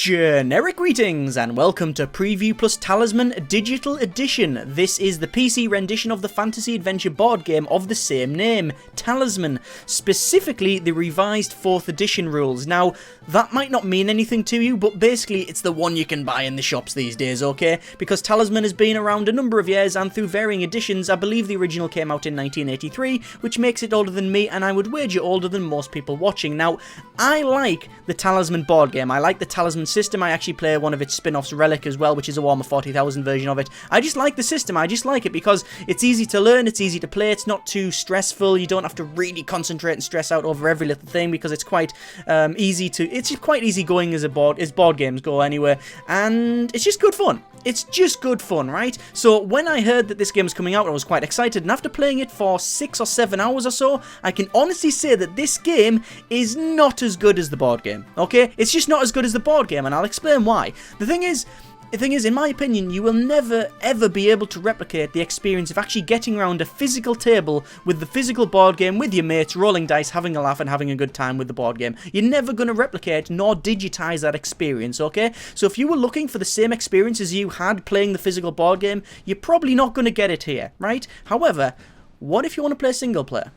Generic greetings and welcome to Preview plus Talisman Digital Edition. This is the PC rendition of the fantasy adventure board game of the same name, Talisman, specifically the revised 4th edition rules. Now, that might not mean anything to you, but basically it's the one you can buy in the shops these days, okay? Because Talisman has been around a number of years and through varying editions. I believe the original came out in 1983, which makes it older than me, and I would wager older than most people watching. Now, I like the Talisman board game. I like the Talisman system. I actually play one of its spin-offs, Relic, as well, which is a Warhammer 40,000 version of it. I just like the system. I just like it because it's easy to learn, it's easy to play, it's not too stressful. You don't have to really concentrate and stress out over every little thing because it's quite it's quite easy going as board games go anyway, and it's just good fun. It's just good fun, right? So when I heard that this game was coming out, I was quite excited, and after playing it for 6 or 7 hours or so, I can honestly say that this game is not as good as the board game, okay? It's just not as good as the board game, and I'll explain why. The thing is, in my opinion, you will never ever be able to replicate the experience of actually getting around a physical table with the physical board game with your mates, rolling dice, having a laugh and having a good time with the board game. You're never going to replicate nor digitize that experience, okay? So if you were looking for the same experience as you had playing the physical board game, you're probably not going to get it here, right? However, what if you want to play single player?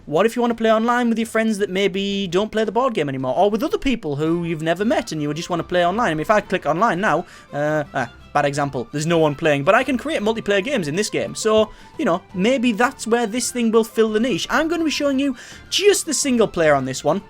What if you want to play online with your friends that maybe don't play the board game anymore? Or with other people who you've never met and you just want to play online? I mean, if I click online now, bad example, there's no one playing, but I can create multiplayer games in this game. So, you know, maybe that's where this thing will fill the niche. I'm going to be showing you just the single player on this one.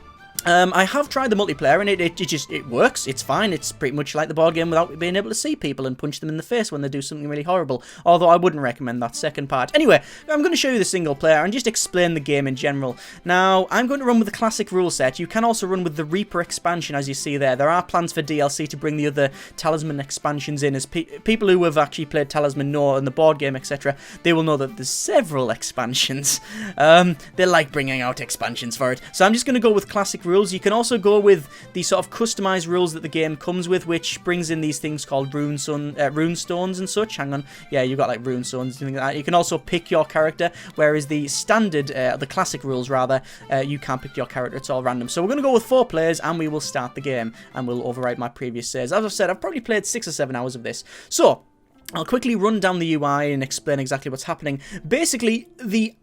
I have tried the multiplayer and it works, it's fine, it's pretty much like the board game without being able to see people and punch them in the face when they do something really horrible, although I wouldn't recommend that second part. Anyway, I'm going to show you the single player and just explain the game in general. Now, I'm going to run with the classic rule set. You can also run with the Reaper expansion, as you see there. There are plans for DLC to bring the other Talisman expansions in, as people who have actually played Talisman know, and the board game, etc., they will know that there's several expansions. They like bringing out expansions for it. So I'm just going to go with classic rules. You can also go with the sort of customized rules that the game comes with, which brings in these things called rune stones and such. Hang on, yeah, you've got like rune stones, things like that. You can also pick your character, whereas the standard, the classic rules rather, you can't pick your character, it's all random. So we're going to go with 4 players and we will start the game and we'll overwrite my previous saves. As I've said, I've probably played 6 or 7 hours of this. So I'll quickly run down the UI and explain exactly what's happening. Basically, the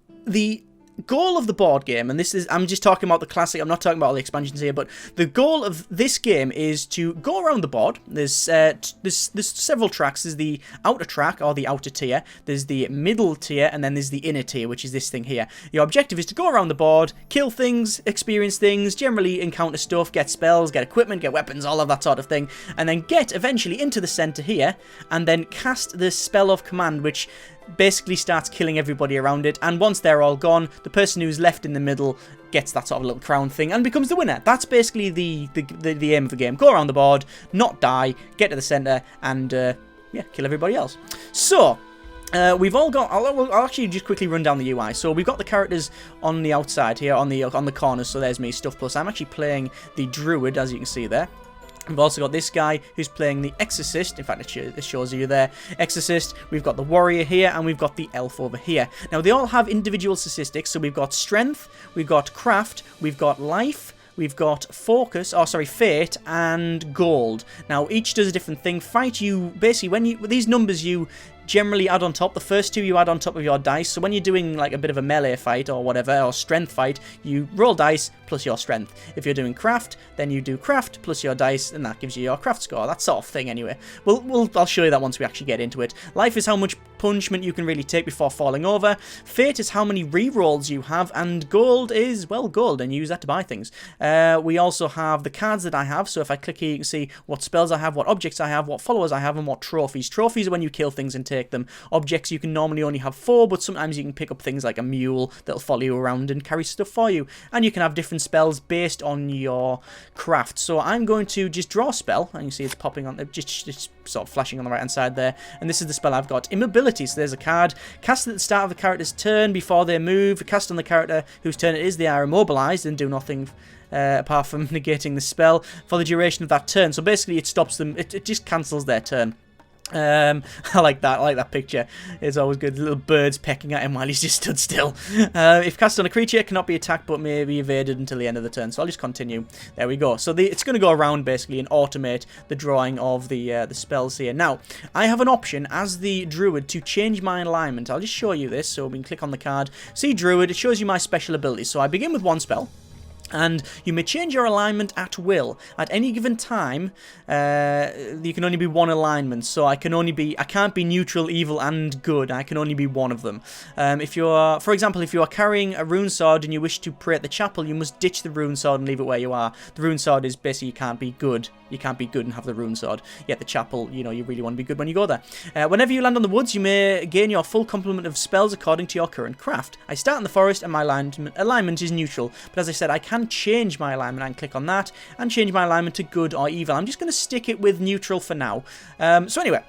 goal of the board game, and this is, I'm just talking about the classic, I'm not talking about all the expansions here, but the goal of this game is to go around the board. There's several tracks. There's the outer track, or the outer tier, there's the middle tier, and then there's the inner tier, which is this thing here. Your objective is to go around the board, kill things, experience things, generally encounter stuff, get spells, get equipment, get weapons, all of that sort of thing, and then get eventually into the center here, and then cast the spell of command, which basically starts killing everybody around it, and once they're all gone, the person who's left in the middle gets that sort of little crown thing and becomes the winner. That's basically the aim of the game. Go around the board, not die, get to the center, and yeah, kill everybody else. So we've all got, I'll actually just quickly run down the UI. So we've got the characters on the outside here, on the corners, so there's me, Stuff Plus. I'm actually playing the Druid, as you can see there. We've also got this guy who's playing the Exorcist. In fact, it shows you there. Exorcist. We've got the Warrior here, and we've got the Elf over here. Now, they all have individual statistics. So we've got Strength, we've got Craft, we've got Life, we've got Fate, and Gold. Now, each does a different thing. Fight, you basically, these numbers you generally add on top. The first 2 you add on top of your dice. So when you're doing like a bit of a melee fight or whatever, or strength fight, you roll dice plus your strength. If you're doing craft, then you do craft plus your dice, and that gives you your craft score. That sort of thing anyway. I'll show you that once we actually get into it. Life is how much punishment you can really take before falling over. Fate is how many rerolls you have, and gold is, well, gold, and you use that to buy things. We also have the cards that I have. So if I click here, you can see what spells I have, what objects I have, what followers I have, and what trophies. Trophies are when you kill things and take them. Objects, you can normally only have 4, but sometimes you can pick up things like a mule that'll follow you around and carry stuff for you. And you can have different spells based on your craft. So I'm going to just draw a spell, and you see it's popping on, just sort of flashing on the right hand side there. And this is the spell I've got, Immobility. So there's a card cast at the start of the character's turn before they move. Cast on the character whose turn it is. They are immobilized and do nothing apart from negating the spell for the duration of that turn. So basically it stops them, it just cancels their turn. I like that picture. It's always good. Little birds pecking at him while he's just stood still. If cast on a creature, it cannot be attacked but may be evaded until the end of the turn. So I'll just continue. There we go. So it's going to go around basically and automate the drawing of the spells here. Now, I have an option as the druid to change my alignment. I'll just show you this. So we can click on the card. See druid, it shows you my special abilities. So I begin with one spell. And you may change your alignment at will. At any given time, you can only be one alignment. So I can't be neutral, evil, and good. I can only be one of them. For example, if you are carrying a rune sword and you wish to pray at the chapel, you must ditch the rune sword and leave it where you are. The rune sword is basically you can't be good. You can't be good and have the rune sword. Yet the chapel, you really want to be good when you go there. Whenever you land on the woods, you may gain your full complement of spells according to your current craft. I start in the forest and my alignment is neutral. But as I said, I can change my alignment. I can click on that and change my alignment to good or evil. I'm just going to stick it with neutral for now. So anyway,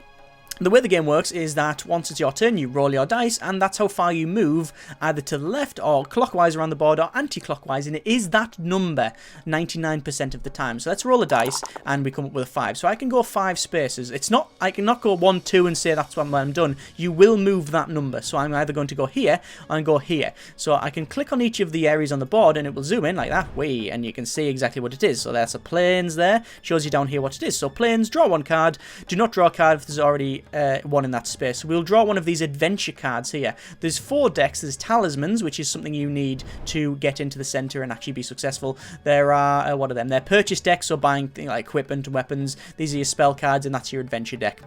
the way the game works is that once it's your turn, you roll your dice, and that's how far you move, either to the left or clockwise around the board or anti-clockwise, and it is that number 99% of the time. So let's roll a dice, and we come up with a 5. So I can go 5 spaces. I cannot go 1, 2 and say that's when I'm done. You will move that number. So I'm either going to go here or go here. So I can click on each of the areas on the board, and it will zoom in like that, way, and you can see exactly what it is. So there's a plains there, shows you down here what it is. So plains, draw 1 card. Do not draw a card if there's already one in that space. So we'll draw one of these adventure cards here. There's 4 decks. There's talismans, which is something you need to get into the center and actually be successful. There are, what are them? They're purchase decks, so buying things like equipment and weapons. These are your spell cards, and that's your adventure deck.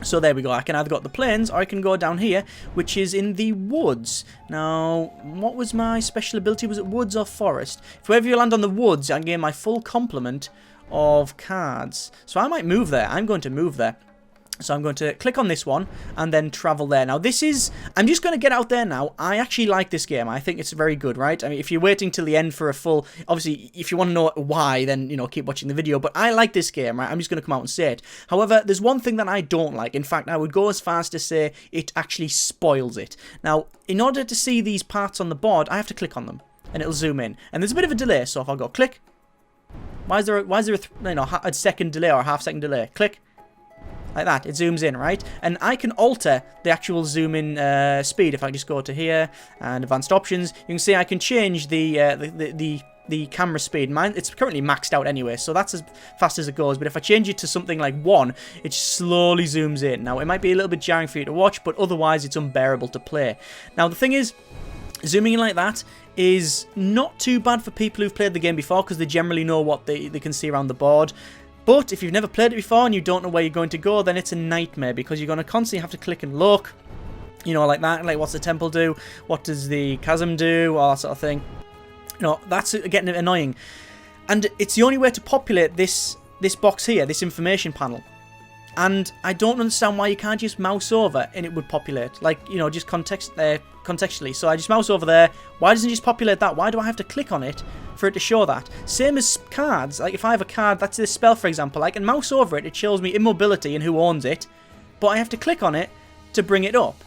So there we go. I can either go to the plains or I can go down here, which is in the woods. Now, what was my special ability? Was it woods or forest? If wherever you land on the woods, I gain my full complement of cards. So I might move there. I'm going to move there. So I'm going to click on this one and then travel there. Now this is, I'm just going to get out there now. I actually like this game. I think it's very good, right? I mean, if you're waiting till the end for a full, obviously, if you want to know why, then, keep watching the video. But I like this game, right? I'm just going to come out and say it. However, there's one thing that I don't like. In fact, I would go as far as to say it actually spoils it. Now, in order to see these parts on the board, I have to click on them and it'll zoom in. And there's a bit of a delay. So if I go click, why is there a second delay or a half-second delay? Click. Like that, it zooms in, right? And I can alter the actual zoom in speed. If I just go to here and advanced options, you can see I can change the camera speed. Mine, it's currently maxed out anyway, so that's as fast as it goes. But if I change it to something like 1, it slowly zooms in. Now, it might be a little bit jarring for you to watch, but otherwise it's unbearable to play. Now, the thing is, zooming in like that is not too bad for people who've played the game before, because they generally know what they can see around the board. But if you've never played it before and you don't know where you're going to go, then it's a nightmare, because you're going to constantly have to click and look, like that. Like, what's the temple do? What does the chasm do? All that sort of thing. That's getting annoying. And it's the only way to populate this box here, this information panel. And I don't understand why you can't just mouse over and it would populate. Like, just contextually. So I just mouse over there. Why doesn't it just populate that? Why do I have to click on it for it to show that? Same as cards. Like, if I have a card, that's this spell, for example, I can mouse over it. It shows me immobility and who owns it. But I have to click on it to bring it up.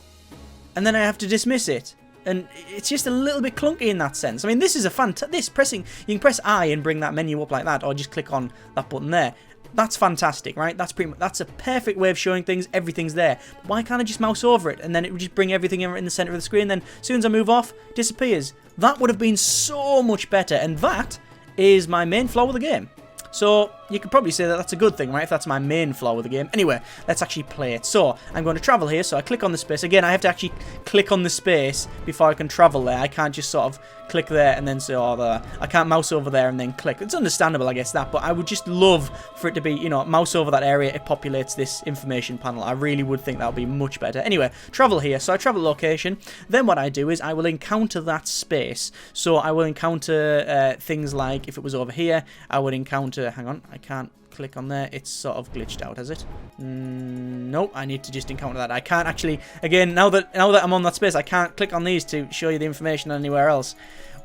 And then I have to dismiss it. And it's just a little bit clunky in that sense. I mean, this is you can press I and bring that menu up like that, or just click on that button there. That's fantastic, right? That's a perfect way of showing things. Everything's there. Why can't I just mouse over it and then it would just bring everything in the center of the screen? Then as soon as I move off, disappears. That would have been so much better. And that is my main flaw with the game. So you could probably say that that's a good thing, right? If that's my main flaw with the game. Anyway, let's actually play it. So I'm going to travel here. So I click on the space. Again, I have to actually click on the space before I can travel there. I can't just sort of click there and then say, oh, there. I can't mouse over there and then click. It's understandable, I guess, that. But I would just love for it to be, mouse over that area. It populates this information panel. I really would think that would be much better. Anyway, travel here. So I travel location. Then what I do is I will encounter that space. So I will encounter things like, if it was over here, I would encounter, hang on, I can't click on there. It's sort of glitched out, has it? Nope, I need to just encounter that. I can't actually, again, now that I'm on that space, I can't click on these to show you the information anywhere else.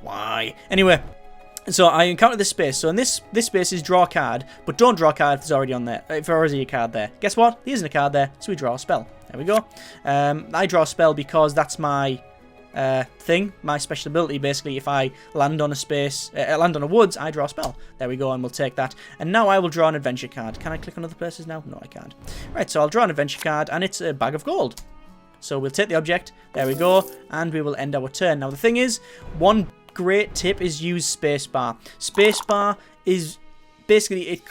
Why? Anyway, so I encounter this space. So in this space is draw a card, but don't draw a card if there's already on there. If there's already a card there. Guess what? There isn't a card there, so we draw a spell. There we go. I draw a spell because that's my thing, my special ability. Basically, if I land on a space, land on a woods, I draw a spell. There we go, and we'll take that. And now I will draw an adventure card. Can I click on other places now? No, I can't. Right, so I'll draw an adventure card, and it's a bag of gold. So we'll take the object, there we go, and we will end our turn. Now the thing is, one great tip is use spacebar. Spacebar is basically,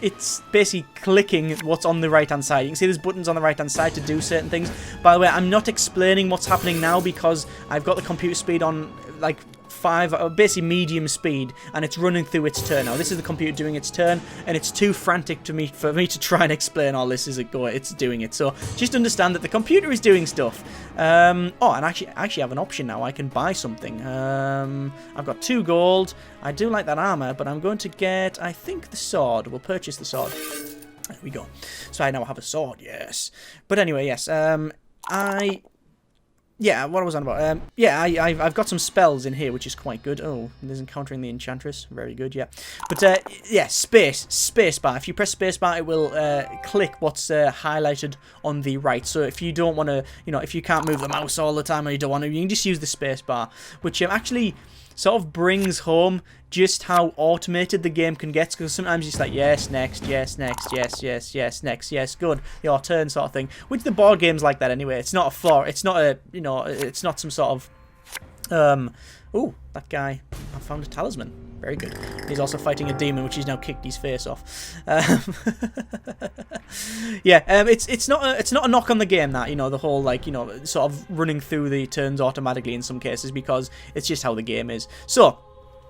it's basically clicking what's on the right-hand side. You can see there's buttons on the right-hand side to do certain things. By the way, I'm not explaining what's happening now because I've got the computer speed on, like, basically medium speed, and it's running through its turn now. This is the computer doing its turn, and it's too frantic for me to try and explain all this as it's doing it. So just understand that the computer is doing stuff. Oh, and I actually have an option now. I can buy something. I've got 2 gold. I do like that armor, but I'm going to get, I think, the sword. We'll purchase the sword. There we go. So I now have a sword, yes. But anyway, yes. Yeah, what was I on about? Yeah, I've got some spells in here, which is quite good. Oh, there's encountering the enchantress. Very good, yeah. But, yeah, spacebar. If you press spacebar, it will click what's highlighted on the right. So if you don't want to, you know, if you can't move the mouse all the time or you don't want to, you can just use the spacebar, which actually sort of brings home just how automated the game can get, because sometimes it's like, yes, next, yes, next, yes, yes, yes, next, yes, good, your turn sort of thing, which the board game's like that anyway. It's not a flaw, it's not a, you know, it's not some sort of, ooh, that guy, I found a talisman, very good. He's also fighting a demon, which he's now kicked his face off. Yeah, it's not a knock on the game, that, you know, the whole, like, you know, sort of running through the turns automatically in some cases, because it's just how the game is. So,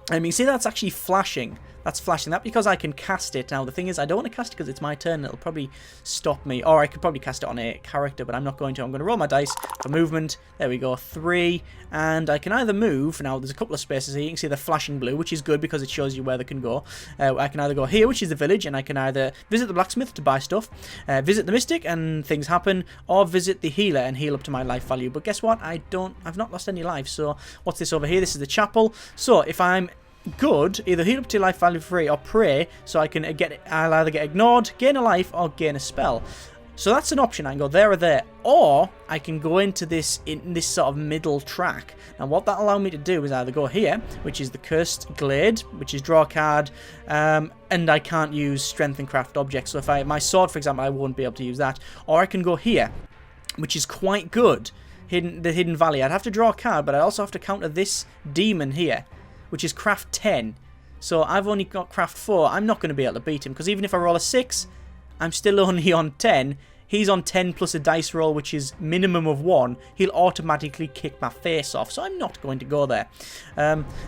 I mean, see, that's actually flashing. That's flashing. That because I can cast it. Now, the thing is, I don't want to cast it because it's my turn. It'll probably stop me. Or I could probably cast it on a character, but I'm not going to. I'm going to roll my dice for movement. There we go. 3. And I can either move. Now, there's a couple of spaces here. You can see the flashing blue, which is good because it shows you where they can go. I can either go here, which is the village, and I can either visit the blacksmith to buy stuff, visit the mystic, and things happen, or visit the healer and heal up to my life value. But guess what? I've not lost any life. So, what's this over here? This is the chapel. So, if I'm good, either heal up to life value 3 or pray, so I can I'll either get ignored, gain a life, or gain a spell. So that's an option. I can go there or there, or I can go into this sort of middle track. Now what that allow me to do is either go here, which is the cursed glade, which is draw a card, and I can't use strength and craft objects. So if my sword, for example, I won't be able to use that, or I can go here, which is quite good, the hidden valley. I'd have to draw a card, but I also have to counter this demon here, which is craft 10. So I've only got craft 4. I'm not going to be able to beat him, because even if I roll a 6, I'm still only on 10. He's on 10 plus a dice roll, which is minimum of 1. He'll automatically kick my face off, so I'm not going to go there.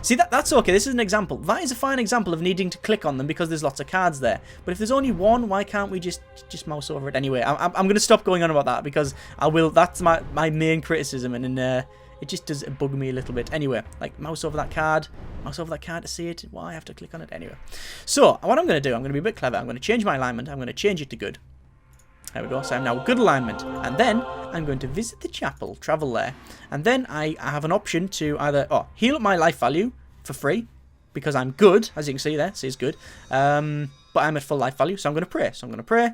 See, that's okay. This is an example. That is a fine example of needing to click on them because there's lots of cards there. But if there's only one, why can't we just mouse over it? Anyway, I'm going to stop going on about that because I will. That's my main criticism, and it just does bug me a little bit. Anyway, like, mouse over that card to see it. Why I have to click on it? Anyway. So, what I'm going to do, I'm going to be a bit clever. I'm going to change my alignment. I'm going to change it to good. There we go. So I'm now good alignment. And then I'm going to visit the chapel, travel there. And then I have an option to either heal up my life value for free, because I'm good, as you can see there. See, it's good. But I'm at full life value, so I'm going to pray. So I'm going to pray,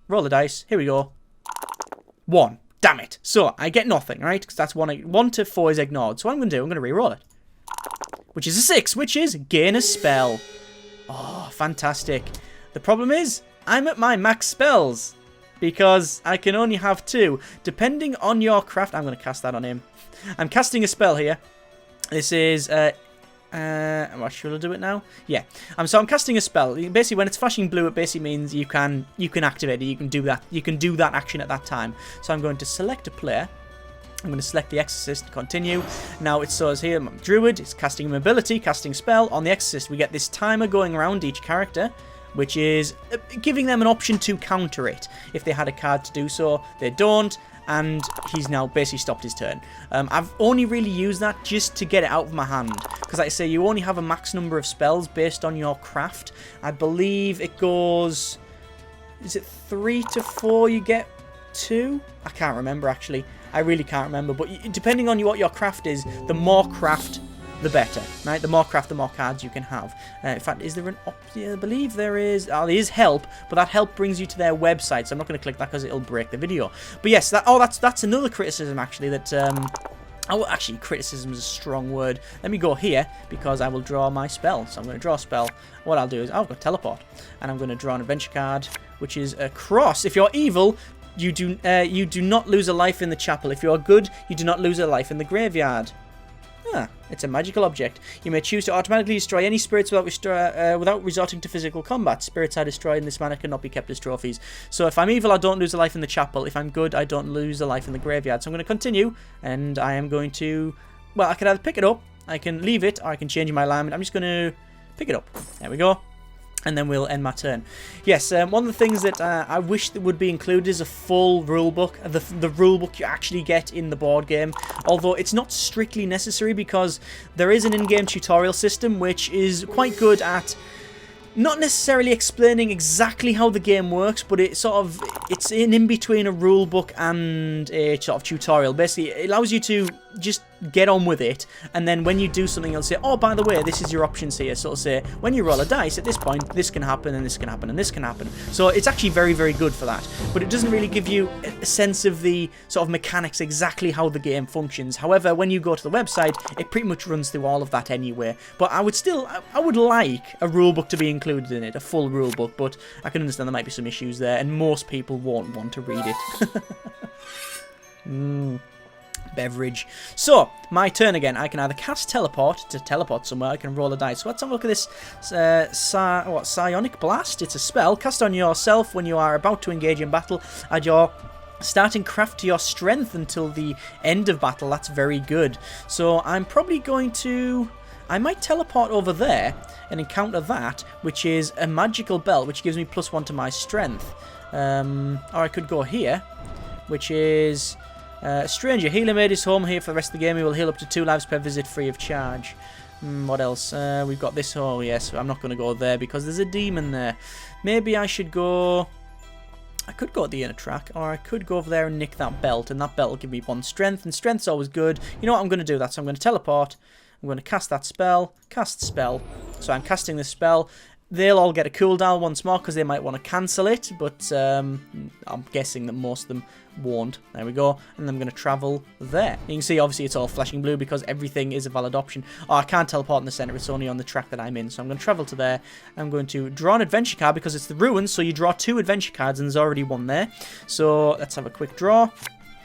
roll the dice. Here we go. 1. Damn it. So I get nothing, right? Because that's 1 to 4 is ignored. So what I'm going to do, I'm going to re-roll it. Which is a 6, which is gain a spell. Oh, fantastic. The problem is, I'm at my max spells, because I can only have 2. Depending on your craft, I'm going to cast that on him. I'm casting a spell here. This is, should I do it now? Yeah. So I'm casting a spell. Basically, when it's flashing blue, it basically means you can activate it. You can do that. You can do that action at that time. So I'm going to select a player. I'm going to select the Exorcist, continue. Now it says here, Druid, it's casting an ability, casting spell. On the Exorcist, we get this timer going around each character, which is giving them an option to counter it. If they had a card to do so, they don't, and he's now basically stopped his turn. I've only really used that just to get it out of my hand, because like I say, you only have a max number of spells based on your craft. I believe it goes, is it 3 to 4 you get 2? I can't remember, actually. I really can't remember, but depending on what your craft is, the more craft, the better, right? The more craft, the more cards you can have. In fact, is there an option? I believe there is. There is help, but that help brings you to their website, so I'm not going to click that because it'll break the video. But yes, that's another criticism, actually, that Oh, actually, criticism is a strong word. Let me go here, because I will draw my spell. So I'm going to draw a spell. What I'll do is I've got teleport, and I'm going to draw an adventure card, which is a cross. If you're evil, you do not lose a life in the chapel. If you're good, you do not lose a life in the graveyard. Ah, it's a magical object. You may choose to automatically destroy any spirits without resorting to physical combat. Spirits I destroy in this manner cannot be kept as trophies. So if I'm evil, I don't lose a life in the chapel. If I'm good, I don't lose a life in the graveyard. So I'm going to continue, and I am going to... Well, I can either pick it up, I can leave it, or I can change my alignment. I'm just going to pick it up. There we go. And then we'll end my turn. Yes, one of the things that I wish that would be included is a full rulebook. The rulebook you actually get in the board game. Although it's not strictly necessary, because there is an in-game tutorial system which is quite good at not necessarily explaining exactly how the game works, but it's in between a rulebook and a sort of tutorial. Basically, it allows you to just get on with it, and then when you do something, it'll say, oh, by the way, this is your options here. So it'll say, when you roll a dice at this point, this can happen, and this can happen, and this can happen. So it's actually very, very good for that, but it doesn't really give you a sense of the sort of mechanics, exactly how the game functions. However, when you go to the website, it pretty much runs through all of that anyway. But I would like a rulebook to be included in it, a full rulebook, but I can understand there might be some issues there, and most people won't want to read it. Beverage. So, my turn again. I can either cast teleport to teleport somewhere, I can roll a dice. So let's have a look at this Psionic Blast. It's a spell cast on yourself when you are about to engage in battle. Add your starting craft to your strength until the end of battle. That's very good. So I'm probably going to... I might teleport over there and encounter that, which is a magical belt, which gives me +1 to my strength. Or I could go here, which is... Stranger, healer made his home here for the rest of the game. He will heal up to 2 lives per visit free of charge. What else? We've got this. Oh, yes. I'm not going to go there because there's a demon there. Maybe I should go... I could go at the inner track, or I could go over there and nick that belt, and that belt will give me 1 strength, and strength's always good. You know what? I'm going to do that. So I'm going to teleport. I'm going to cast that spell. Cast spell. So I'm casting this spell. They'll all get a cooldown once more because they might want to cancel it, but I'm guessing that most of them won't. There we go. And I'm going to travel there. You can see, obviously, it's all flashing blue because everything is a valid option. Oh, I can't teleport in the center. It's only on the track that I'm in. So I'm going to travel to there. I'm going to draw an adventure card because it's the ruins, so you draw 2 adventure cards, and there's already 1 there. So let's have a quick draw.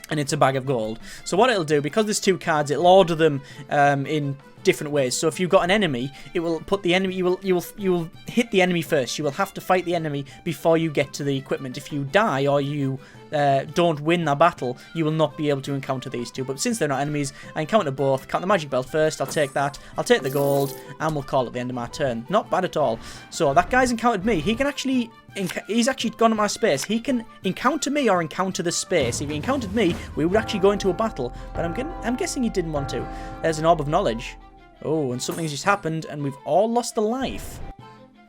And it's a bag of gold. So what it'll do, because there's 2 cards, it'll order them in different ways. So if you've got an enemy, it will put the enemy, you will hit the enemy first. You will have to fight the enemy before you get to the equipment. If you die or you don't win that battle, you will not be able to encounter these 2. But since they're not enemies, I encounter both. Count the magic belt first. I'll take that. I'll take the gold, and we'll call it the end of my turn. Not bad at all. So that guy's encountered me. He can actually... He's actually gone to my space. He can encounter me or encounter the space. If he encountered me, we would actually go into a battle. But I'm guessing he didn't want to. There's an orb of knowledge. Oh, and something's just happened, and we've all lost a life.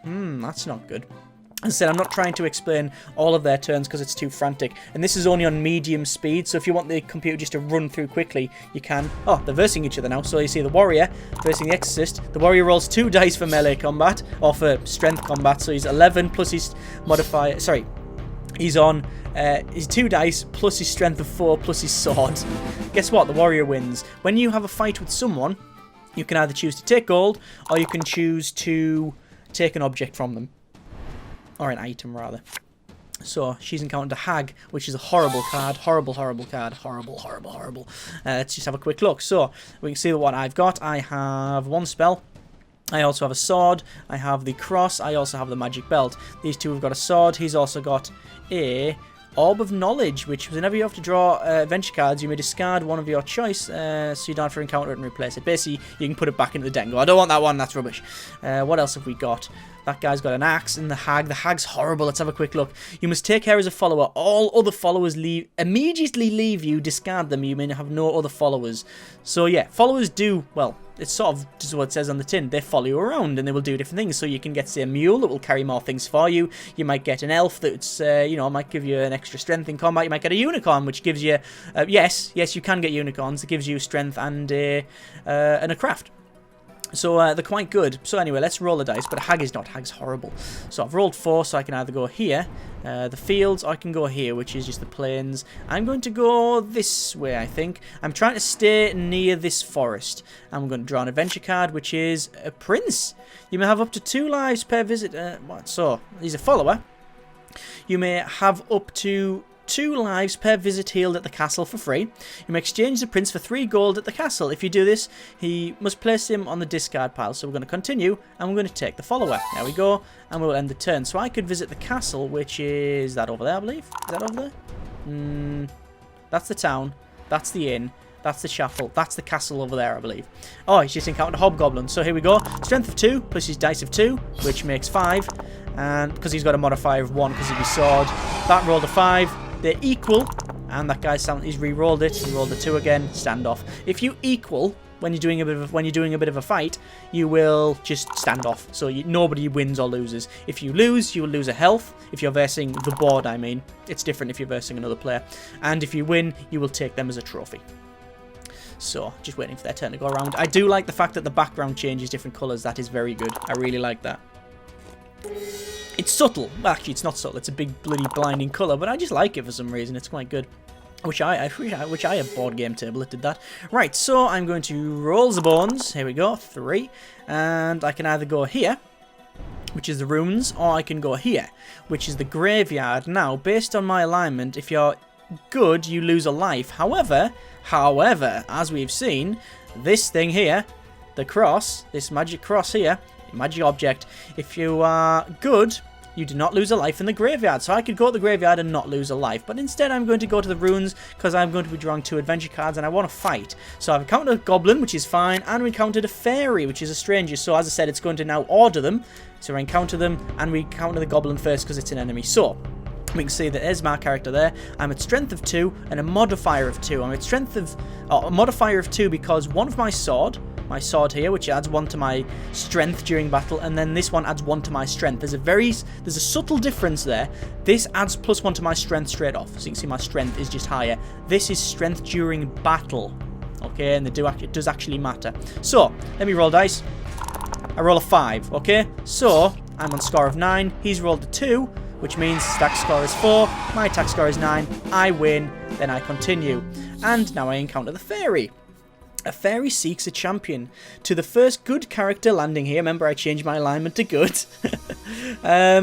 That's not good. As I said, I'm not trying to explain all of their turns because it's too frantic. And this is only on medium speed, so if you want the computer just to run through quickly, you can. Oh, they're versing each other now. So you see the warrior versing the exorcist. The warrior rolls 2 dice for melee combat, or for strength combat. So he's 11 plus his modifier. Sorry, he's on his 2 dice plus his strength of 4 plus his sword. Guess what? The warrior wins. When you have a fight with someone, you can either choose to take gold, or you can choose to take an object from them. Or an item, rather. So, she's encountered a hag, which is a horrible card. Horrible, horrible card. Horrible, horrible, horrible. Let's just have a quick look. So, we can see what I've got. I have 1 spell. I also have a sword. I have the cross. I also have the magic belt. These 2 have got a sword. He's also got a... Orb of Knowledge, which whenever you have to draw adventure cards, you may discard one of your choice, so you don't have to encounter it and replace it. Basically, you can put it back into the deck and go, I don't want that one, that's rubbish. What else have we got? That guy's got an axe and the hag. The hag's horrible. Let's have a quick look. You must take care as a follower. All other followers immediately leave you, discard them. You may have no other followers. So yeah, followers do, well, it's sort of just what it says on the tin. They follow you around and they will do different things. So you can get, say, a mule that will carry more things for you. You might get an elf that's, might give you an extra strength in combat. You might get a unicorn, which gives you, yes, you can get unicorns. It gives you strength and a craft. So they're quite good. So anyway, let's roll the dice. But a hag is not. Hag's horrible. So I've rolled 4, so I can either go here, the fields, or I can go here, which is just the plains. I'm going to go this way, I think. I'm trying to stay near this forest. I'm going to draw an adventure card, which is a prince. You may have up to 2 lives per visit. What? So he's a follower. You may have up to 2 lives per visit healed at the castle for free. You may exchange the prince for 3 gold at the castle. If you do this, he must place him on the discard pile. So we're going to continue, and we're going to take the follower. There we go, and we'll end the turn. So I could visit the castle, which is that over there, I believe. Is that over there? That's the town. That's the inn. That's the chapel. That's the castle over there, I believe. Oh, he's just encountered a hobgoblin. So here we go. Strength of 2 plus his dice of 2, which makes 5. And because he's got a modifier of 1 because of his sword. That rolled a 5. They're equal, and that guy's he's re-rolled it. He rolled a 2 again. Standoff. If you equal when you're doing a bit of a fight, you will just stand off. So nobody wins or loses. If you lose, you will lose a health. If you're versing the board, I mean, it's different if you're versing another player. And if you win, you will take them as a trophy. So just waiting for their turn to go around. I do like the fact that the background changes different colours. That is very good. I really like that. It's subtle. Well, actually, it's not subtle. It's a big, bloody, blinding colour, but I just like it for some reason. It's quite good. I wish I had board game table that did that. Right, so I'm going to roll the bones. Here we go, 3. And I can either go here, which is the ruins, or I can go here, which is the graveyard. Now, based on my alignment, if you're good, you lose a life. However, as we've seen, this thing here, the cross, this magic cross here, magic object, if you are good, you do not lose a life in the graveyard. So I could go to the graveyard and not lose a life, but instead I'm going to go to the ruins because I'm going to be drawing 2 adventure cards and I want to fight. So I've encountered a goblin, which is fine, and we encountered a fairy, which is a stranger. So as I said, it's going to now order them. So we encounter them, and we encounter the goblin first because it's an enemy. So we can see that there's my character there. I'm at strength of 2 and a modifier of 2. I'm at a modifier of 2 because one of my sword here, which adds 1 to my strength during battle, and then this one adds 1 to my strength. There's a subtle difference there. This adds +1 to my strength straight off, so you can see my strength is just higher. This is strength during battle, okay, and it does actually matter. So let me roll dice. I roll a 5, okay, so I'm on score of 9. He's rolled a 2, which means stack score is 4. My attack score is 9. I win. Then I continue, and now I encounter the fairy. A fairy seeks a champion. To the first good character landing here, remember I changed my alignment to good,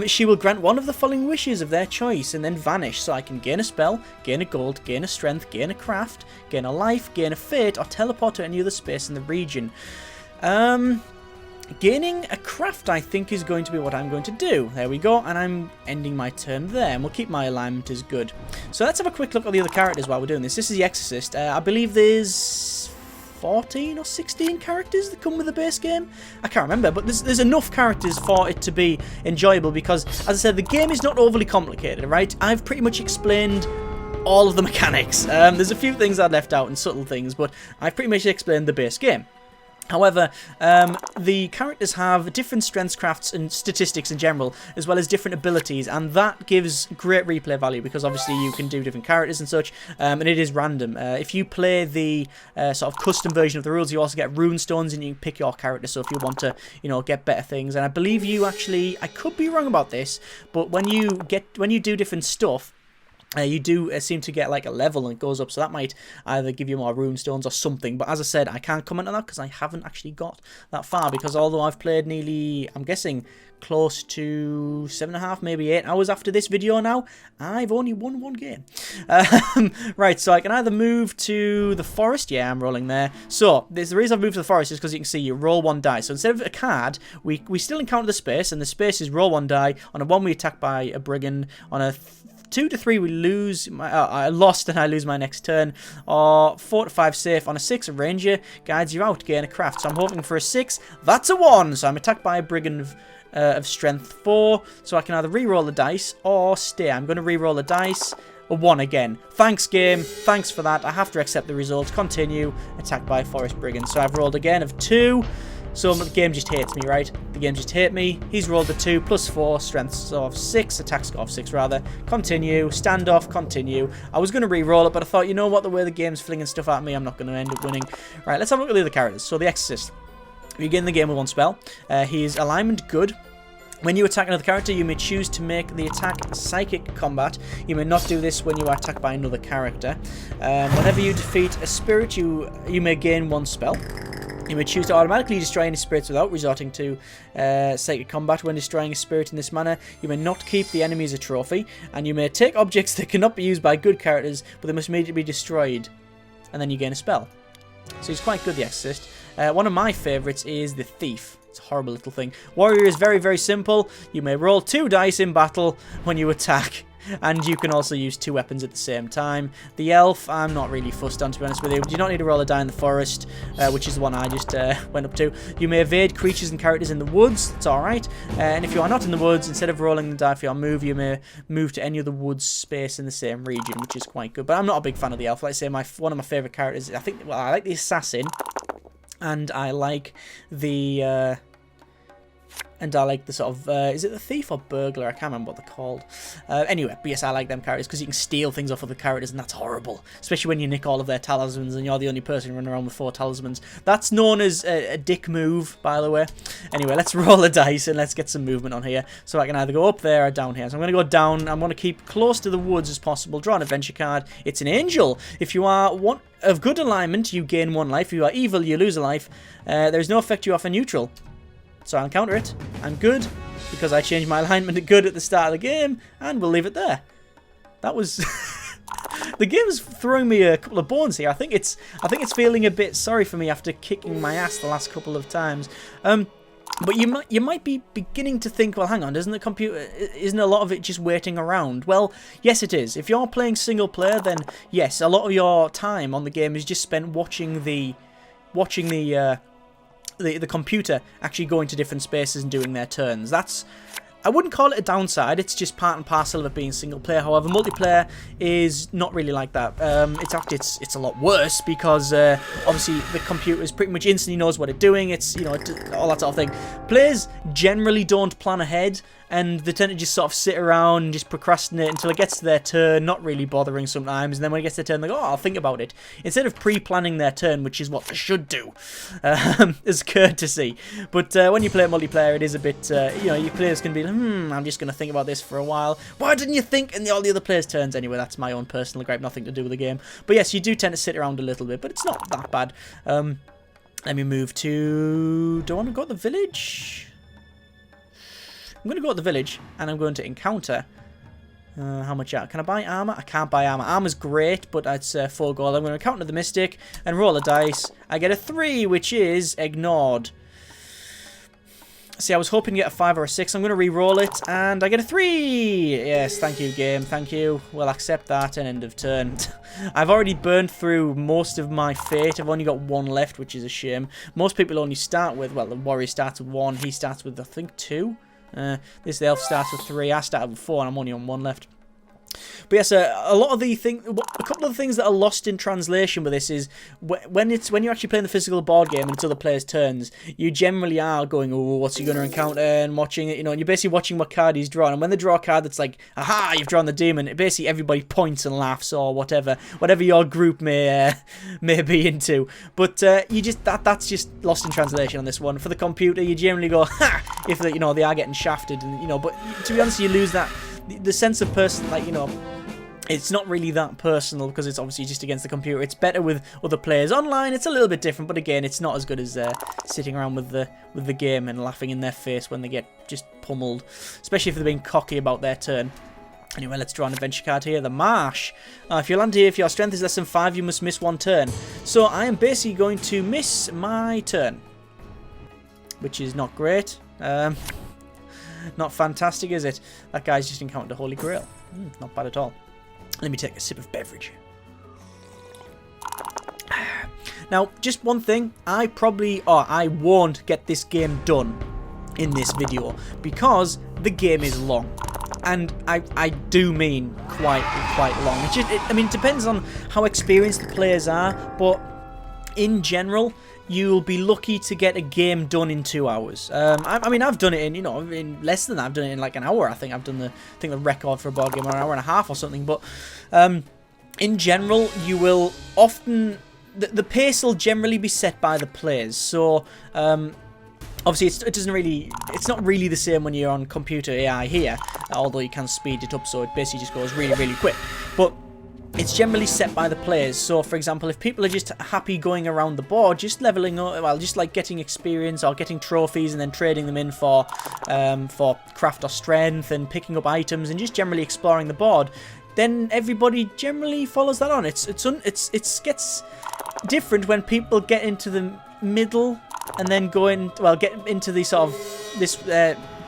she will grant one of the following wishes of their choice and then vanish. So I can gain a spell, gain a gold, gain a strength, gain a craft, gain a life, gain a fate, or teleport to any other space in the region. Gaining a craft, I think, is going to be what I'm going to do. There we go, and I'm ending my turn there, and we'll keep my alignment as good. So let's have a quick look at the other characters while we're doing this. This is the Exorcist. I believe there's 14 or 16 characters that come with the base game. I can't remember, but there's enough characters for it to be enjoyable because, as I said, the game is not overly complicated, right? I've pretty much explained all of the mechanics. There's a few things I left out and subtle things, but I've pretty much explained the base game. However, the characters have different strengths, crafts, and statistics in general, as well as different abilities, and that gives great replay value because obviously you can do different characters and such, and it is random. If you play the sort of custom version of the rules, you also get rune stones, and you can pick your character. So if you want to, get better things, and I believe you actually, I could be wrong about this, but when you do different stuff, you do seem to get like a level and it goes up, so that might either give you more rune stones or something. But as I said, I can't comment on that because I haven't actually got that far, because although I've played nearly, I'm guessing, close to 7.5, maybe 8 hours after this video now, I've only won 1 game. Right, so I can either move to the forest. Yeah, I'm rolling there. So the reason I've moved to the forest is because you can see you roll 1 die. So instead of a card, we still encounter the space, and the space is roll 1 die. On a 1 we attack by a brigand. On a 2 to 3 we lose. I lost and I lose my next turn. Or 4 to 5 safe. On a 6 a ranger guides you out. Gain a craft. So I'm hoping for a 6. That's a 1. So I'm attacked by a brigand of strength 4. So I can either re-roll the dice or stay. I'm going to re-roll the dice. A 1 again. Thanks, game. Thanks for that. I have to accept the result. Continue. Attacked by a forest brigand. So I've rolled again of 2. So the game just hates me, right? The game just hates me. He's rolled a 2 plus 4, strength of 6, attack score of 6 rather. Continue, standoff, continue. I was going to re-roll it, but I thought, you know what, the way the game's flinging stuff at me, I'm not going to end up winning. Right, let's have a look at the other characters. So the Exorcist. You begin the game with 1 spell. His alignment good. When you attack another character, you may choose to make the attack psychic combat. You may not do this when you are attacked by another character. Whenever you defeat a spirit, you may gain 1 spell. You may choose to automatically destroy any spirits without resorting to psychic combat. When destroying a spirit in this manner, you may not keep the enemy as a trophy, and you may take objects that cannot be used by good characters, but they must immediately be destroyed. And then you gain a spell. So he's quite good, the Exorcist. One of my favourites is the Thief. It's a horrible little thing. Warrior is very, very simple. You may roll 2 dice in battle when you attack. And you can also use 2 weapons at the same time. The Elf, I'm not really fussed on, to be honest with you. You do not need to roll a die in the forest, which is the one I just went up to. You may evade creatures and characters in the woods. It's alright. And if you are not in the woods, instead of rolling the die for your move, you may move to any other woods space in the same region, which is quite good. But I'm not a big fan of the Elf. Like I say, one of my favourite characters, I like the Assassin. And I like the... And I like the sort of, is it the Thief or Burglar? I can't remember what they're called. Anyway, but yes, I like them characters because you can steal things off of the characters, and that's horrible. Especially when you nick all of their talismans and you're the only person running around with 4 talismans. That's known as a dick move, by the way. Anyway, let's roll a dice and let's get some movement on here. So I can either go up there or down here. So I'm going to go down. I'm going to keep close to the woods as possible. Draw an adventure card. It's an angel. If you are of good alignment, you gain 1 life. If you are evil, you lose a life. There is no effect you offer neutral. So I'll counter it. I'm good, because I changed my alignment to good at the start of the game, and we'll leave it there. That was... The game's throwing me a couple of bones here. I think it's feeling a bit sorry for me after kicking my ass the last couple of times. But you might be beginning to think, well, hang on, isn't a lot of it just waiting around? Well, yes, it is. If you're playing single player, then yes, a lot of your time on the game is just spent watching the computer actually going to different spaces and doing their turns. I wouldn't call it a downside, it's just part and parcel of it being single player. However, multiplayer is not really like that. It's a lot worse because obviously the computer pretty much instantly knows what it's doing. It's, all that sort of thing. Players generally don't plan ahead, and they tend to just sort of sit around and just procrastinate until it gets to their turn, not really bothering sometimes, and then when it gets to their turn, they go, oh, I'll think about it. Instead of pre-planning their turn, which is what they should do, as courtesy. But when you play multiplayer, it is a bit, your players can be like, I'm just going to think about this for a while. Why didn't you think in all the other players' turns? Anyway, that's my own personal gripe, nothing to do with the game. But yes, you do tend to sit around a little bit, but it's not that bad. Let me move to... Do I want to go to the village? I'm going to go to the village, and I'm going to encounter... how much can I buy armor? I can't buy armor. Armor's great, but it's 4 gold. I'm going to encounter the Mystic and roll a dice. I get a 3, which is ignored. See, I was hoping to get a 5 or a 6. I'm going to re-roll it, and I get a 3! Yes, thank you, game. Thank you. We'll accept that, and end of turn. I've already burned through most of my fate. I've only got 1 left, which is a shame. Most people only start with, well, the warrior starts with 1. He starts with, I think, 2. This elf starts with 3. I started with 4, and I'm only on 1 left. But yes, a couple of the things that are lost in translation with this is when you're actually playing the physical board game and it's other players' turns, you generally are going, oh, what's he going to encounter, and watching it, and you're basically watching what card he's drawn. And when they draw a card that's like, aha, you've drawn the demon, basically everybody points and laughs or whatever your group may be into. But that's just lost in translation on this one. For the computer, you generally go, ha, if they are getting shafted, and but to be honest, you lose that. The sense of person, it's not really that personal because it's obviously just against the computer. It's better with other players. Online, it's a little bit different, but again, it's not as good as sitting around with the game and laughing in their face when they get just pummeled, especially if they're being cocky about their turn. Anyway, let's draw an adventure card here. The Marsh. If you land here, if your strength is less than 5, you must miss 1 turn. So I am basically going to miss my turn, which is not great. Not fantastic, is it? That guy's just encountered a Holy Grail. Not bad at all. Let me take a sip of beverage. Now, just one thing. I won't get this game done in this video because the game is long. And I do mean quite long. It depends on how experienced the players are, but in general, you'll be lucky to get a game done in 2 hours. I've done it in less than that. I've done it in like an hour. I think I've done the record for a board game, or an hour and a half or something. But in general, you will often the pace will generally be set by the players. So Obviously, it's not really the same when you're on computer AI here, although you can speed it up, so it basically just goes really, really quick. But it's generally set by the players. So, for example, if people are just happy going around the board, just leveling up, well, just like getting experience or getting trophies and then trading them in for craft or strength and picking up items and just generally exploring the board, then everybody generally follows that on. It gets different when people get into the middle and then get into the sort of this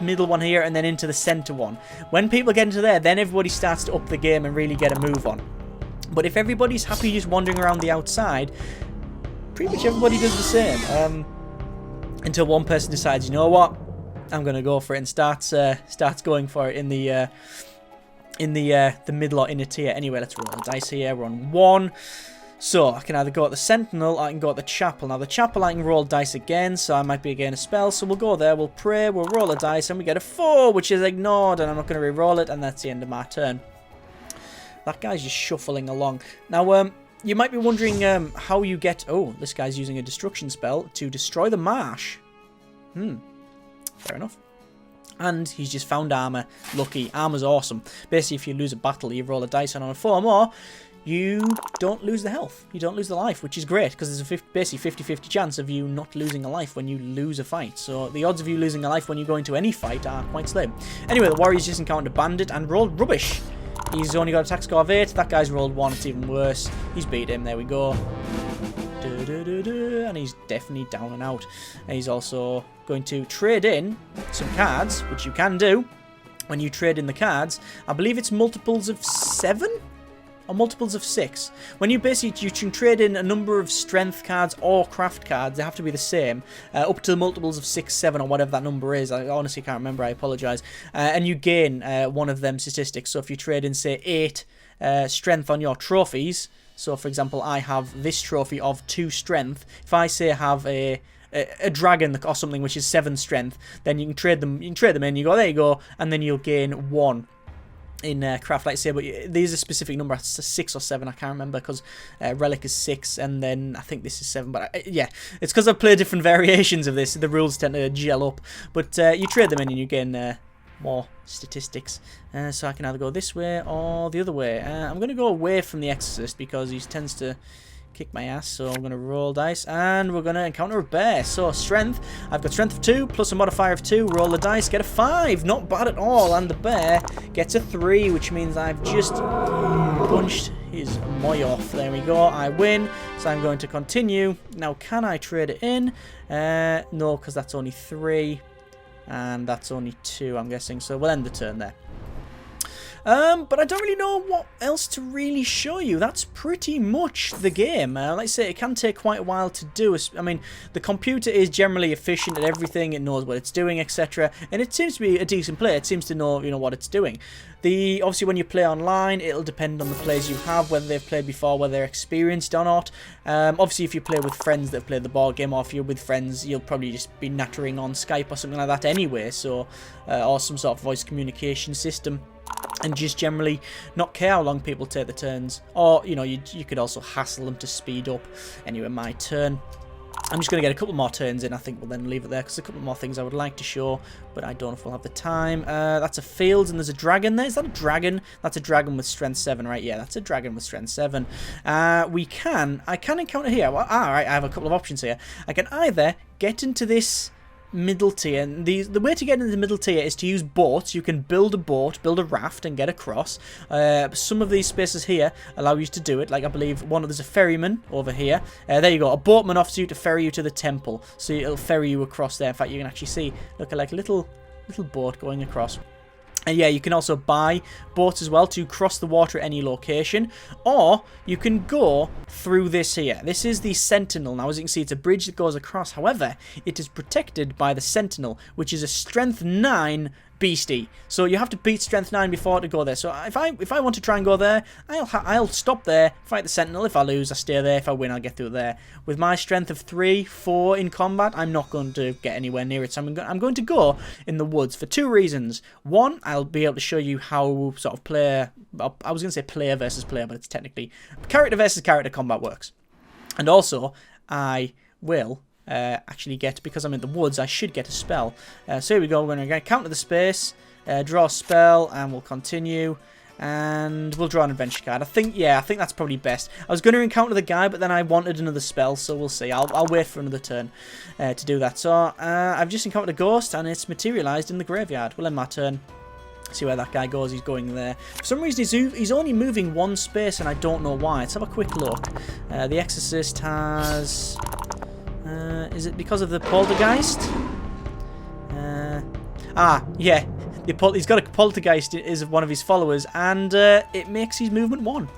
middle one here and then into the center one. When people get into there, then everybody starts to up the game and really get a move on. But if everybody's happy just wandering around the outside, pretty much everybody does the same. Until one person decides, you know what, I'm gonna go for it, and starts going for it in the middle or inner tier. Anyway, let's roll the dice here. We're on 1. So, I can either go at the Sentinel or I can go at the Chapel. Now, the Chapel I can roll dice again, so I might be again a spell. So, we'll go there, we'll pray, we'll roll a dice, and we get a 4, which is ignored, and I'm not going to re-roll it, and that's the end of my turn. That guy's just shuffling along. Now, you might be wondering how you get... Oh, this guy's using a destruction spell to destroy the marsh. Fair enough. And he's just found armor. Lucky. Armor's awesome. Basically, if you lose a battle, you roll a dice, and on a 4 more, you don't lose the health. You don't lose the life, which is great, because there's a basically 50-50 chance of you not losing a life when you lose a fight. So the odds of you losing a life when you go into any fight are quite slim. Anyway, the warriors just encountered a bandit and rolled rubbish. He's only got an attack score of 8. That guy's rolled 1. It's even worse. He's beat him. There we go. And he's definitely down and out. And he's also going to trade in some cards, which you can do when you trade in the cards. I believe it's multiples of 7 or multiples of 6. When you can trade in a number of strength cards or craft cards. They have to be the same, up to the multiples of 6, 7, or whatever that number is. I honestly can't remember. I apologize. And you gain one of them statistics. So if you trade in, say, 8 strength on your trophies. So, for example, I have this trophy of 2 strength. If I say have a dragon or something which is 7 strength, then you can trade them. You can trade them in. You go, there you go, and then you'll gain 1 in craft, like say. But there's a specific number. It's 6 or 7. I can't remember, because relic is 6, and then I think this is 7. But yeah, it's because I've played different variations of this. The rules tend to gel up. But you trade them in, and you gain more statistics. So I can either go this way or the other way. I'm going to go away from the Exorcist because he tends to kick my ass. So I'm going to roll dice, and we're going to encounter a bear. So strength, I've got strength of 2 plus a modifier of 2. Roll the dice, get a 5. Not bad at all. And the bear gets a 3, which means I've just punched his moi off. There we go. I win. So I'm going to continue. Now, can I trade it in? No, because that's only 3. And that's only 2, I'm guessing. So we'll end the turn there. But I don't really know what else to really show you. That's pretty much the game. Like I say, it can take quite a while to do. I mean, the computer is generally efficient at everything. It knows what it's doing, etc. And it seems to be a decent player. It seems to know, what it's doing. Obviously, when you play online, it'll depend on the players you have, whether they've played before, whether they're experienced or not. Obviously, if you play with friends that have played the board game, or if you're with friends, you'll probably just be nattering on Skype or something like that anyway. So, or some sort of voice communication system. And just generally not care how long people take the turns. Or, you could also hassle them to speed up. Anyway, my turn. I'm just going to get a couple more turns in. I think we'll then leave it there, because a couple more things I would like to show, but I don't know if we'll have the time. That's a field, and there's a dragon there. Is that a dragon? That's a dragon with strength 7, right? Yeah, that's a dragon with strength 7. I can encounter here. Well, alright, I have a couple of options here. I can either get into this middle tier, and the way to get into the middle tier is to use boats. You can build a boat, build a raft, and get across. Some of these spaces here allow you to do it. Like, I believe there's a ferryman over here. There you go. A boatman offers you to ferry you to the temple, so it'll ferry you across there. In fact, you can actually see, look, like a little boat going across. And yeah, you can also buy boats as well to cross the water at any location. Or you can go through this here. This is the Sentinel. Now, as you can see, it's a bridge that goes across. However, it is protected by the Sentinel, which is a strength 9 beastie. So you have to beat strength 9 before to go there. So if I want to try and go there, I'll stop there, fight the Sentinel. If I lose, I stay there. If I win, I'll get through there. With my strength of 3, 4 in combat, I'm not going to get anywhere near it. So I'm going to go in the woods for 2 reasons. One, I'll be able to show you how sort of player versus player, but it's technically character versus character combat works. And also, I will actually get, because I'm in the woods, I should get a spell. So here we go, we're going to counter the space, draw a spell, and we'll continue. And we'll draw an adventure card. I think that's probably best. I was going to encounter the guy, but then I wanted another spell, so we'll see. I'll wait for another turn to do that. So I've just encountered a ghost, and it's materialised in the graveyard. We'll end my turn. See where that guy goes. He's going there. For some reason, he's only moving one space, and I don't know why. Let's have a quick look. The Exorcist has... is it because of the Poltergeist? Yeah. He's got a Poltergeist as one of his followers, and it makes his movement 1.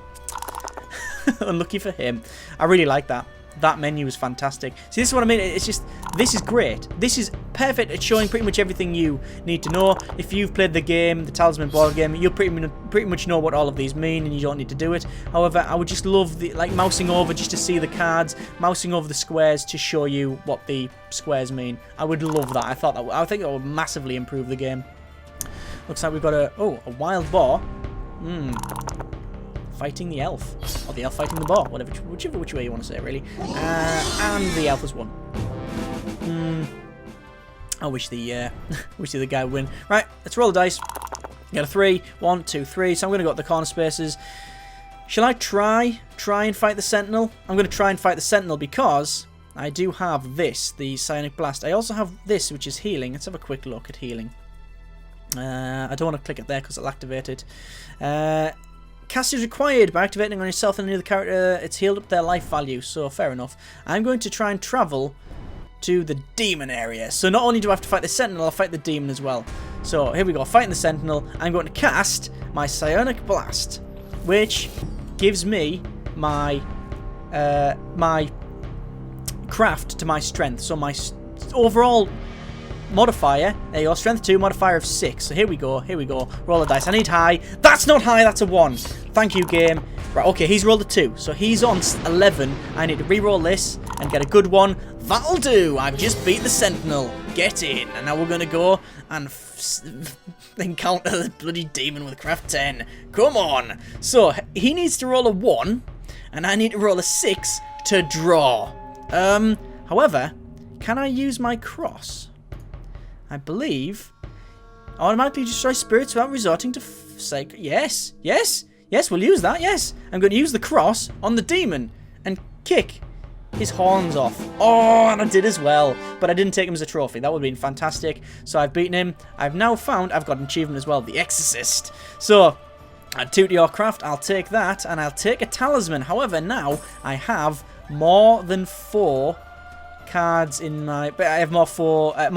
Unlucky for him. I really like that. That menu is fantastic. See, this is what I mean. It's just, this is great. This is perfect at showing pretty much everything you need to know. If you've played the game, the Talisman board game, you'll pretty much know what all of these mean, and you don't need to do it. However, I would just love mousing over just to see the cards, mousing over the squares to show you what the squares mean. I would love that. I think that would massively improve the game. Looks like we've got a wild boar. Fighting the elf. Or the elf fighting the boar. Which way you want to say it, really. And the elf has won. I wish the other guy would win. Right, let's roll the dice. Got a 3. 1, 2, 3. So I'm going to go to the corner spaces. Shall I try and fight the sentinel? I'm going to try and fight the sentinel because I do have this, the psionic blast. I also have this, which is healing. Let's have a quick look at healing. I don't want to click it there because it'll activate it. Cast is required by activating on yourself and any other character. It's healed up their life value, so fair enough. I'm going to try and travel to the demon area. So not only do I have to fight the sentinel, I'll fight the demon as well. So here we go, fighting the sentinel. I'm going to cast my psionic blast, which gives me my my craft to my strength. So my overall modifier, there you go, strength 2, modifier of 6. So here we go, roll the dice. I need high. That's not high, that's a 1. Thank you, game. Right, okay, he's rolled a 2, so he's on 11. I need to re-roll this and get a good one. That'll do. I've just beat the sentinel. Get in. And now we're going to go and encounter the bloody demon with craft 10. Come on. So he needs to roll a 1, and I need to roll a 6 to draw. However, can I use my cross? I believe automatically destroy spirits without resorting to yes, we'll use that, yes. I'm going to use the cross on the demon and kick his horns off. Oh, and I did as well, but I didn't take him as a trophy. That would have been fantastic. So I've beaten him. I've now found I've got an achievement as well, the Exorcist. So, add 2 to your craft, I'll take that, and I'll take a talisman. However, now I have more than 4 cards in my, but I have more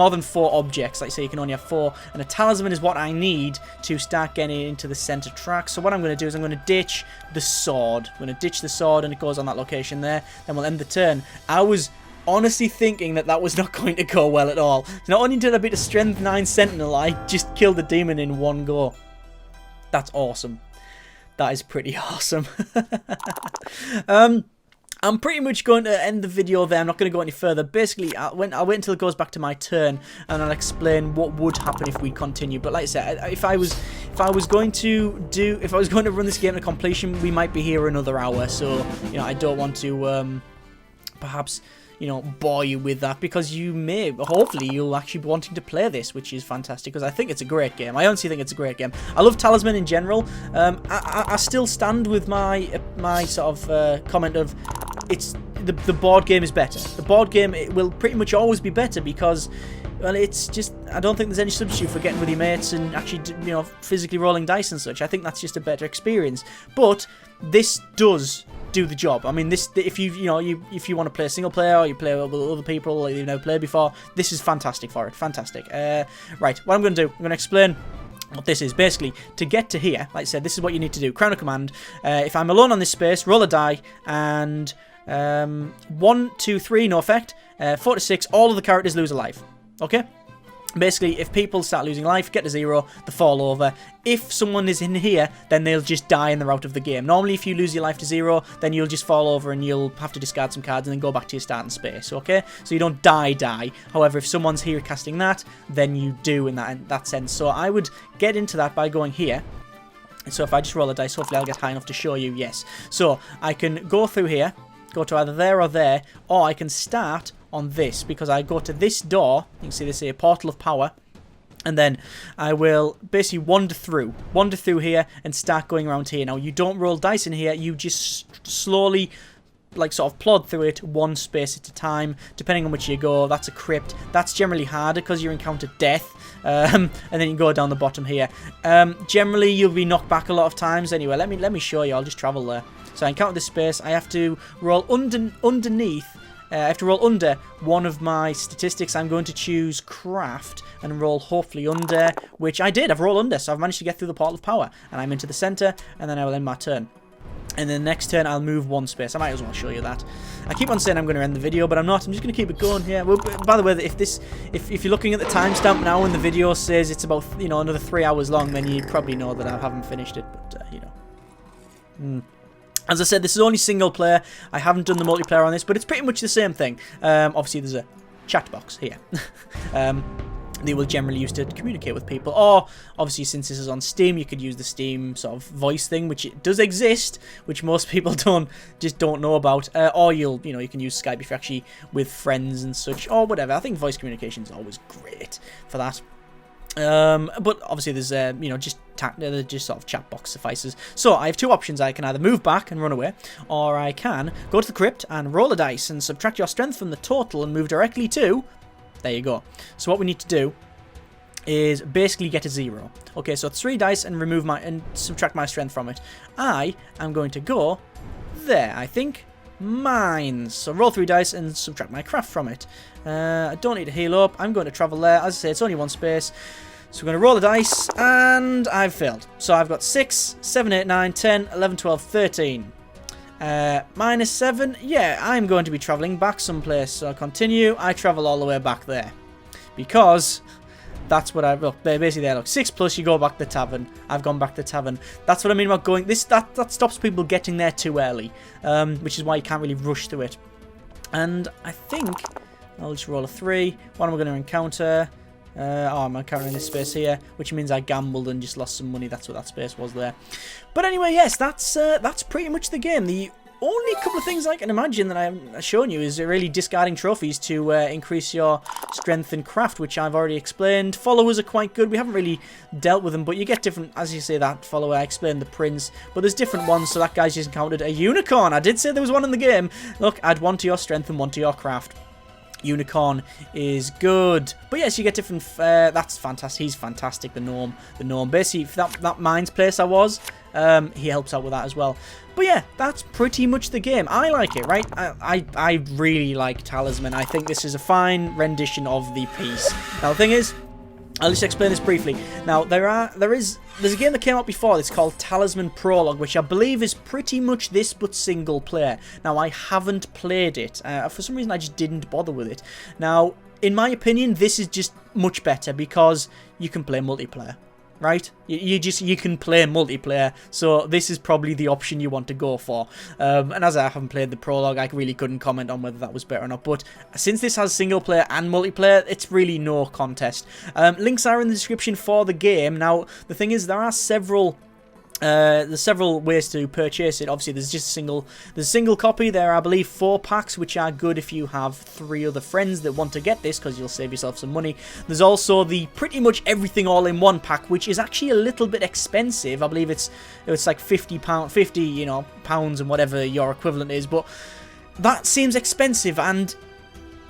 than 4 objects. Like say you can only have 4, and a talisman is what I need to start getting into the center track. So what I'm going to do is I'm going to ditch the sword. I'm going to ditch the sword, and it goes on that location there. Then we'll end the turn. I was honestly thinking that was not going to go well at all. Not only did I beat a strength 9 sentinel, I just killed the demon in one go. That's awesome. That is pretty awesome. I'm pretty much going to end the video there. I'm not going to go any further. Basically, I'll wait until it goes back to my turn, and I'll explain what would happen if we continue. But like I said, if I was going to run this game to completion, we might be here another hour. So I don't want to perhaps bore you with that, because hopefully you'll actually be wanting to play this, which is fantastic, because I think it's a great game. I honestly think it's a great game. I love Talisman in general. I still stand with my sort of comment of the board game is better. The board game, it will pretty much always be better, because well, it's just, I don't think there's any substitute for getting with your mates and actually physically rolling dice and such. I think that's just a better experience. But this does do the job. I mean, this, if if you want to play single player, or you play with other people that you've never played before, this is fantastic for it. Fantastic. Right, what I'm going to do, I'm going to explain what this is. Basically, to get to here, like I said, this is what you need to do. Crown of command. If I'm alone on this space, roll a die, and 1, 2, 3, no effect. 4 to 6, all of the characters lose a life. Okay? Basically, if people start losing life, get to 0, they fall over. If someone is in here, then they'll just die and they're out of the game. Normally, if you lose your life to 0, then you'll just fall over and you'll have to discard some cards and then go back to your starting space, okay? So you don't die. However, if someone's here casting that, then you do in that sense. So I would get into that by going here. So if I just roll a dice, hopefully I'll get high enough to show you, yes. So I can go through here. go to either there or there, or I can start on this, because I go to this door. You can see this here, Portal of Power. And then I will basically wander through here and start going around here. Now, you don't roll dice in here. You just slowly, like, sort of plod through it one space at a time, depending on which you go. That's a crypt. That's generally harder because you encounter death. And then you go down the bottom here. Generally, you'll be knocked back a lot of times. Anyway, let me show you. I'll just travel there. So I encounter this space. I have to roll underneath. I have to roll under one of my statistics. I'm going to choose craft and roll hopefully under, which I did. I've rolled under, so I've managed to get through the Portal of Power. And I'm into the center, and then I will end my turn. And then the next turn, I'll move one space. I might as well show you that. I keep on saying I'm going to end the video, but I'm not. I'm just going to keep it going. Yeah. Well, by the way, if you're looking at the timestamp now and the video says it's about, you know, another 3 hours long, then you probably know that I haven't finished it. But, you know. As I said, this is only single player. I haven't done the multiplayer on this, but it's pretty much the same thing. Obviously, there's a chat box here. They will generally use to communicate with people. Or, obviously, since this is on Steam, you could use the Steam sort of voice thing, which it does exist, which most people don't know about. Or you can use Skype if you're actually with friends and such, or whatever. I think voice communication is always great for that. But obviously there's just sort of chat box suffices. So I have two options. I can either move back and run away, or I can go to the crypt and roll a dice and subtract your strength from the total and move directly to, there you go. So what we need to do is basically get a 0. Okay, so 3 dice and subtract my strength from it. I am going to go there, I think. Mines. So roll 3 dice and subtract my craft from it. I don't need to heal up. I'm going to travel there. As I say, it's only one space. So we're going to roll the dice, and I've failed. So I've got 6, 7, 8, 9, 10, 11, 12, 13. Minus 7. Yeah, I'm going to be traveling back someplace. So I'll continue. I travel all the way back there. Because that's what I've... Look, basically there, look. 6 plus, you go back to the tavern. I've gone back to the tavern. That's what I mean about going... That stops people getting there too early. Which is why you can't really rush through it. And I think... I'll just roll a 3. What am I going to encounter? I'm encountering this space here, which means I gambled and just lost some money. That's what that space was there. But anyway, yes, that's pretty much the game. The only couple of things I can imagine that I've shown you is really discarding trophies to increase your strength and craft, which I've already explained. Followers are quite good. We haven't really dealt with them, but you get different, as you say, that follower. I explained the prince, but there's different ones. So that guy's just encountered a unicorn. I did say there was one in the game. Look, add 1 to your strength and 1 to your craft. Unicorn is good. But yes, you get different... that's fantastic. He's fantastic, the gnome. Basically, that mines place I was, he helps out with that as well. But yeah, that's pretty much the game. I like it, right? I really like Talisman. I think this is a fine rendition of the piece. Now, the thing is... I'll just explain this briefly. Now, there's a game that came out before. It's called Talisman Prologue, which I believe is pretty much this, but single player. Now, I haven't played it. For some reason, I just didn't bother with it. Now, in my opinion, this is just much better because you can play multiplayer. Right? You can play multiplayer, so this is probably the option you want to go for. And as I haven't played the prologue, I really couldn't comment on whether that was better or not. But since this has single player and multiplayer, it's really no contest. Links are in the description for the game. Now, the thing is, there are several... there's several ways to purchase it. Obviously, there's just a single copy. There are, I believe, 4 packs, which are good if you have 3 other friends that want to get this, because you'll save yourself some money. There's also the pretty much everything all-in-one pack, which is actually a little bit expensive. I believe it's like £50, pounds and whatever your equivalent is, but that seems expensive, and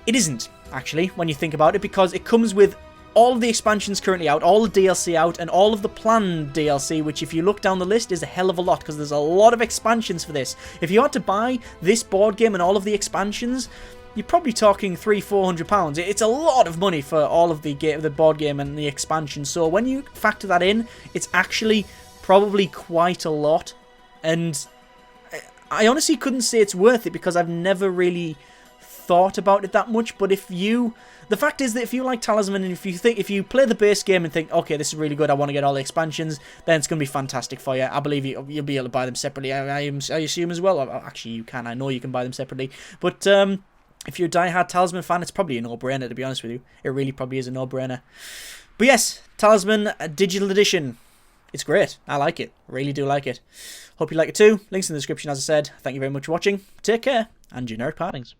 it isn't, actually, when you think about it, because it comes with all of the expansions currently out, all the DLC out, and all of the planned DLC, which if you look down the list is a hell of a lot, because there's a lot of expansions for this. If you had to buy this board game and all of the expansions, you're probably talking £300-400. It's a lot of money for all of the board game and the expansion. So when you factor that in, it's actually probably quite a lot. And I honestly couldn't say it's worth it, because I've never really thought about it that much. But the fact is that if you like Talisman, and if you play the base game and think, okay, this is really good, I want to get all the expansions, then it's going to be fantastic for you. I believe you'll be able to buy them separately. I assume as well. Actually, you can. I know you can buy them separately. But if you're a die-hard Talisman fan, it's probably a no-brainer, to be honest with you. It really probably is a no-brainer. But yes, Talisman Digital Edition. It's great. I like it. Really do like it. Hope you like it too. Links in the description, as I said. Thank you very much for watching. Take care, and generic partings.